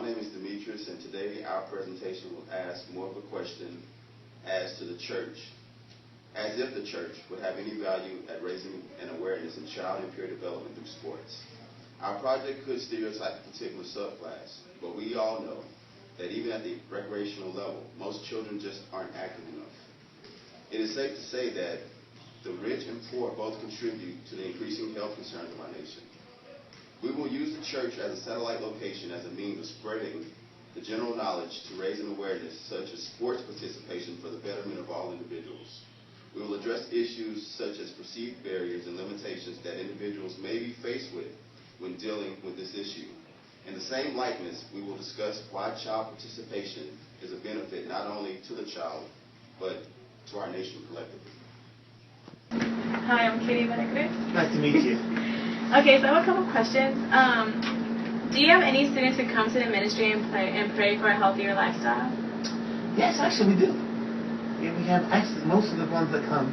name is Demetrius, and today our presentation will ask more of a question as to the church, as if the church would have any value at raising an awareness in child and peer development through sports. Our project could stereotype a particular subclass, but we all know that even at the recreational level, most children just aren't active enough. It is safe to say that the rich and poor both contribute to the increasing health concerns of our nation. We will use the church as a satellite location as a means of spreading the general knowledge to raise an awareness such as sports participation for the betterment of all individuals. We will address issues such as perceived barriers and limitations that individuals may be faced with when dealing with this issue. In the same likeness, we will discuss why child participation is a benefit not only to the child, but to our nation collectively. Hi, I'm Katie Benedict. Nice to meet you. Okay, so I have a couple questions. Do you have any students who come to the ministry and pray for a healthier lifestyle? Yes, actually we do. Yeah, we have actually most of the ones that come.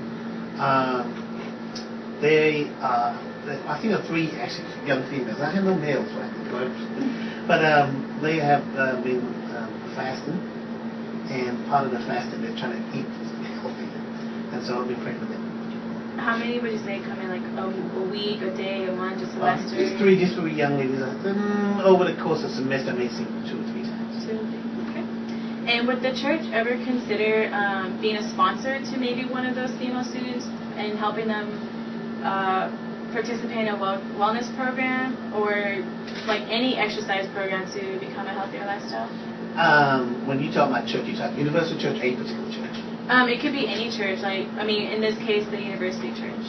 I think there are 3 actually young females. I have no males, right? But they have been fasting, and part of the fasting they're trying to eat healthy, and so I'll be praying for them. How many would you say come in, like a week, a day, a month, a semester? Just 3 young ladies. Over the course of the semester, I may see 2 or 3 times. 2 or 3, okay. And would the church ever consider being a sponsor to maybe one of those female students and helping them participate in a wellness program or like any exercise program to become a healthier lifestyle? When you talk about church, you talk Universal Church, a particular church? It could be any church, in this case, the University Church.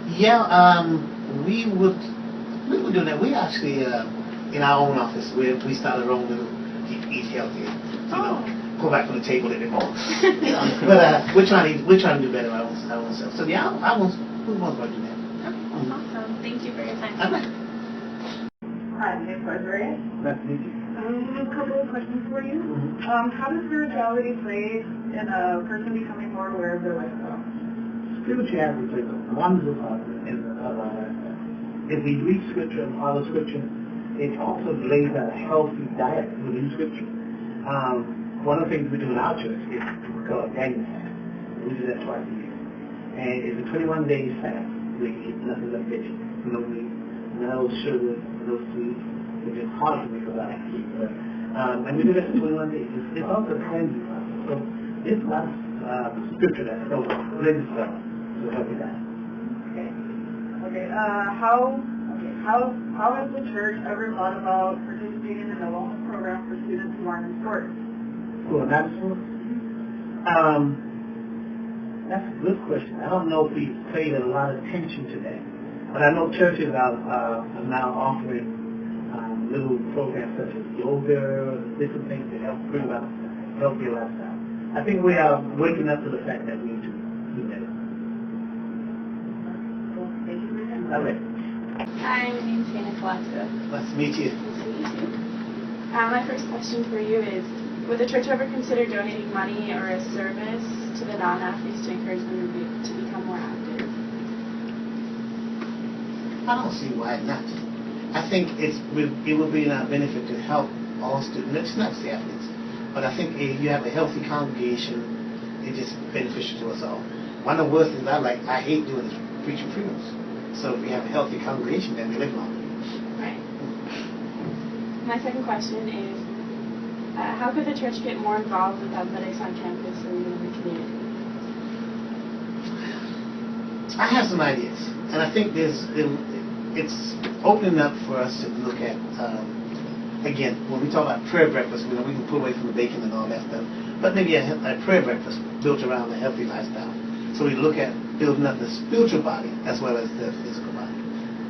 Yeah, we would do that. We actually, in our own office, we started our own little Eat Healthy, pull back from the table a bit more. But we're trying to do better our own self. So yeah, we want to do that. Okay, awesome. Thank you for your time. Okay. Hi, my name is Desiree. Nice to meet you. A couple of questions for you. How does spirituality play in a person becoming more aware of their lifestyle? Spirituality plays a wonderful part in our lifestyle. If we read Scripture and follow Scripture, it also lays out a healthy diet within Scripture. One of the things we do in our church is called Daniel fast. We do that twice a year. And it's a 21-day fast. We eat nothing but fish, no meat, no sugar, no sweets. It's just hard to make a lot of food. And we do that for 21 days. It's also a cleansing process. So it's not Scripture that helps cleanse us to help you out. Okay. How has the church ever thought about participating in a wellness program for students who aren't in sports? Well, that's a good question. I don't know if we've paid a lot of attention to that. But I know churches are now offering little programs such as yoga, different things to help bring about a healthier lifestyle. I think we are waking up to the fact that we need to do that. Thank you for your time. All right. Hi, my name is Hannah Kalaksa. Nice to meet you. Nice to meet you. My first question for you is, would the church ever consider donating money or a service to the non-athletes to encourage them to become more active? I don't see why not. I think it would be in our benefit to help all students, not just the athletes, but I think if you have a healthy congregation, it's just beneficial to us all. One of the worst things I hate doing is preaching funerals. So if we have a healthy congregation, then we live longer. Right. My second question is, how could the church get more involved with athletics on campus and in the community? I have some ideas, and I think it's opening up for us to look at, again, when we talk about prayer breakfast, we can pull away from the bacon and all that stuff, but maybe a prayer breakfast built around a healthy lifestyle. So we look at building up the spiritual body as well as the physical body.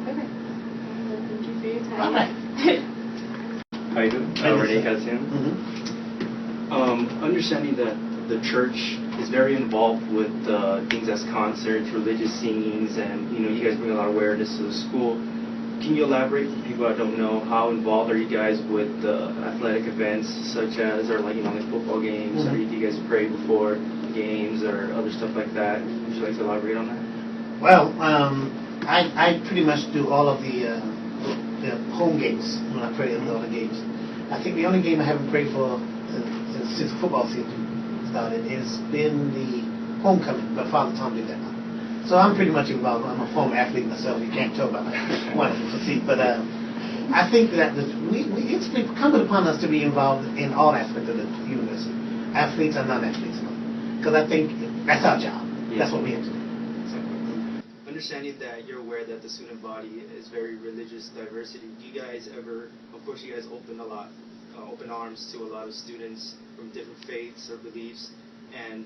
Okay. Thank you for your time. All right. How you doing? Renee Kassian. Understanding that the church is very involved with things as concerts, religious singings, and you guys bring a lot of awareness to the school. Can you elaborate for people that don't know how involved are you guys with athletic events such as, or like football games, or do you guys pray before games or other stuff like that? Would you like to elaborate on that? Well, I pretty much do all of the home games when I pray in all the games. I think the only game I haven't prayed for since football season started has been the homecoming, but Father Tom did that one. So I'm pretty much involved. I'm a former athlete myself. You can't tell by my wonderful physique, but I think that it's incumbent upon us to be involved in all aspects of the university, athletes and non-athletes, because I think that's our job. Yeah. That's what we have to do. Understanding that you're aware that the student body is very religious diversity, do you guys ever, of course you guys open arms to a lot of students from different faiths or beliefs, and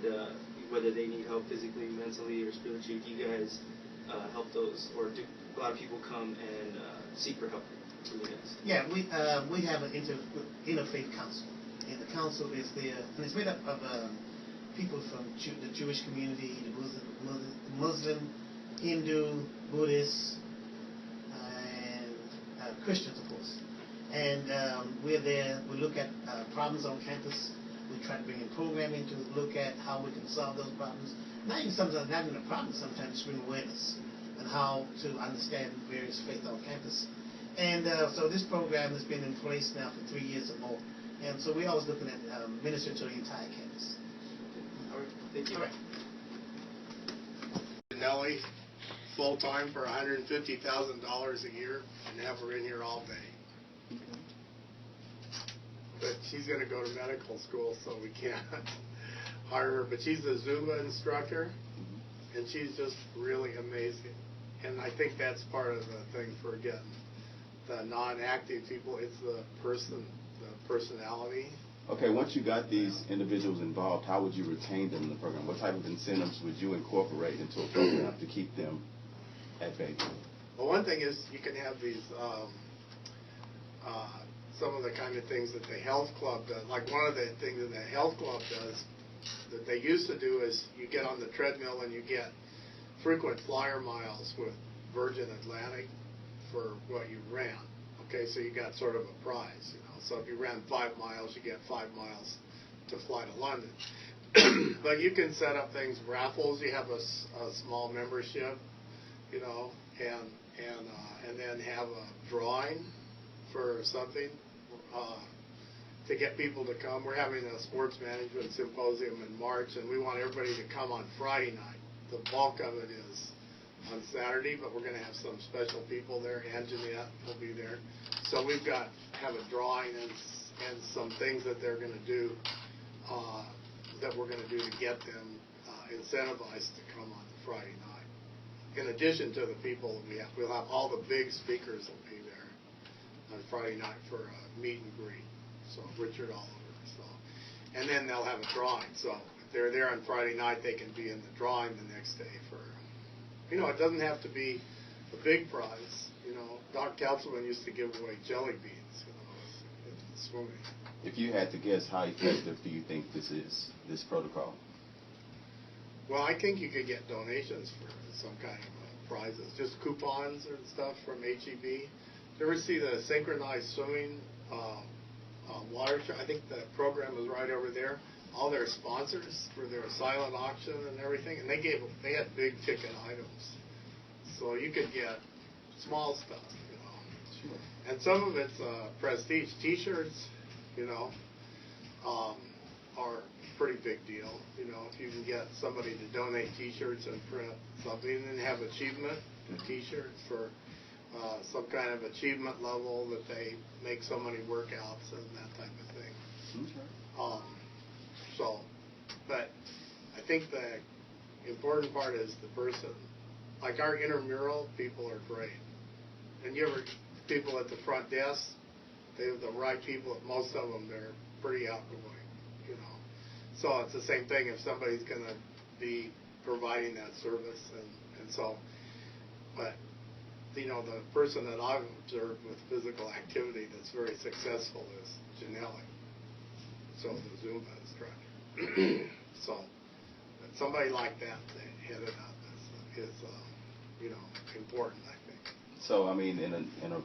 whether they need help physically, mentally, or spiritually, do you guys help those, or do a lot of people come and seek for help from you guys? Yeah, we have an interfaith council, and the council is there, and it's made up of people from the Jewish community, the Muslim, Hindu, Buddhist, and Christians, of course. And we're there. We look at problems on campus. We try to bring in programming to look at how we can solve those problems. Not even sometimes not even a problem. Sometimes bring awareness and how to understand various faiths on campus. And so this program has been in place now for 3 years or more. And so we're always looking at ministering to the entire campus. All right. Thank you. All right. Nellie, full-time for $150,000 a year, and have her in here all day. But she's going to go to medical school, so we can't hire her. But she's a Zumba instructor, and she's just really amazing. And I think that's part of the thing for getting the non-active people. It's the personality. Okay, once you got these individuals involved, how would you retain them in the program? What type of incentives would you incorporate into a program to keep them at bay? Well, one thing is you can have these, some of the kind of things that the health club does. Like one of the things that the health club does that they used to do is you get on the treadmill and you get frequent flyer miles with Virgin Atlantic for what you ran. Okay, so you got sort of a prize, you know. So if you ran 5 miles, you get 5 miles to fly to London. But you can set up things, raffles. You have a small membership, you know, and then have a drawing for something to get people to come. We're having a sports management symposium in March, and we want everybody to come on Friday night. The bulk of it is on Saturday, but we're going to have some special people there. Ann Jeanette will be there. So we've got have a drawing and some things that they're going to do that we're going to do to get them incentivized to come on Friday night. In addition to the people that we have, we'll have all the big speakers will be there on Friday night for a meet and greet. So Richard Oliver. So, and then they'll have a drawing. So if they're there on Friday night, they can be in the drawing the next day for. You know, it doesn't have to be a big prize. You know, Doc Councilman used to give away jelly beans, you know, in swimming. If you had to guess, how effective do you think this is, this protocol? Well, I think you could get donations for some kind of prizes, just coupons and stuff from HEB. You ever see the synchronized swimming water show? I think the program is right over there. All their sponsors for their silent auction and everything, and they had big ticket items, so you could get small stuff, you know. Sure. And some of it's prestige. T-shirts, you know, are a pretty big deal. You know, if you can get somebody to donate T-shirts and print something, and have achievement T-shirts for some kind of achievement level that they make so many workouts and that type of thing. Okay. So, but I think the important part is the person. Like our intramural people are great. And you ever, people at the front desk, they have the right people. Most of them, they're pretty outgoing, you know. So it's the same thing if somebody's going to be providing that service. And so, but, you know, the person that I've observed with physical activity that's very successful is Janelle. So the Zumba instructor. So somebody like that to head it up is you know, important, I think. So, I mean, in a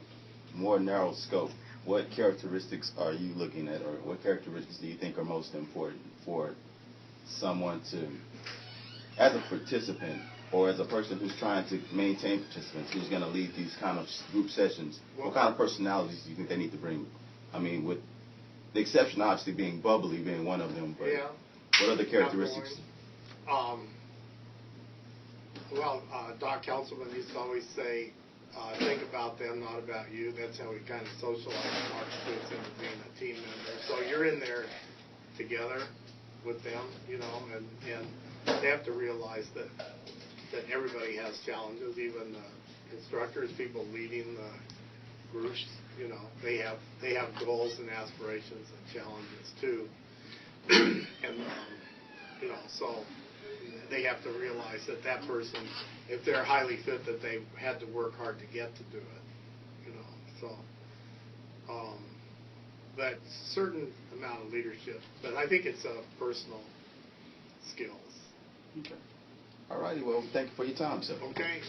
more narrow scope, what characteristics are you looking at, or what characteristics do you think are most important for someone to, as a participant, or as a person who's trying to maintain participants, who's going to lead these kind of group sessions, what kind of personalities do you think they need to bring? I mean, with The exception, obviously, being bubbly, being one of them. But Yeah. what other characteristics? Well, Doc Councilman used to always say, think about them, not about you. That's how we kind of socialize Mark Spitz into being a team member. So you're in there together with them, you know, and they have to realize that everybody has challenges, even the instructors, people leading the groups, you know, they have goals and aspirations and challenges too. And, you know, so they have to realize that person, if they're highly fit, that they had to work hard to get to do it, you know. So, but certain amount of leadership, but I think it's personal skills. Okay. All righty. Well, thank you for your time, sir. Okay.